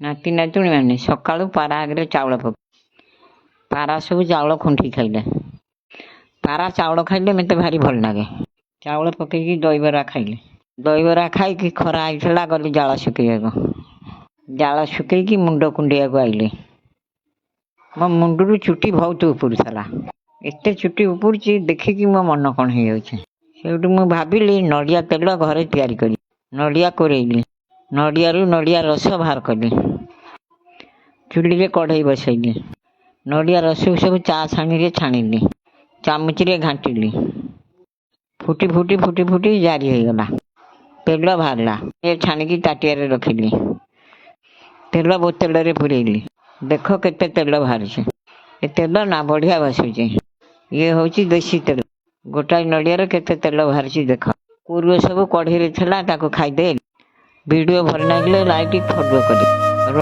नाती नातुणी मैंने सका पारा आगे चाउल पक पारा सब चाउल खुंटी खाइले पारा चाउल खाइले मत भारी भल लगे चाउल पकईकी दहीबरा खाइले दहीबरा खाई खरा आईला गली जाल शुकैकी मुंड कुंडिया को आइले मो मुंडरू चुटी बहुत उपड़ा एत चुटी उपड़ी देखिकी मो मन कौन हो भाविली नड़िया तेल घरे तैयारी करी नड़िया कोरेली नड़िया नड़िया रस बाहर कली चुली कढ़ई बसैली नड़िया रस सब चा छाणी छाणिली चामुची घाटिली फुटी फुटी फुटी फुटी जारी हो गला तेल बाहरला ये छाणिकी ताटिया रखिली तेल बोतल पुरेली देख केते तेल बाहर तेल ना बढ़िया बसुचे ये हूँ देसी तेल गोटाए नड़िया केते तेल बाहर देख पूर्व सब कढ़ई खाईदे वीडियो भल लगे लाइक फॉलो कर।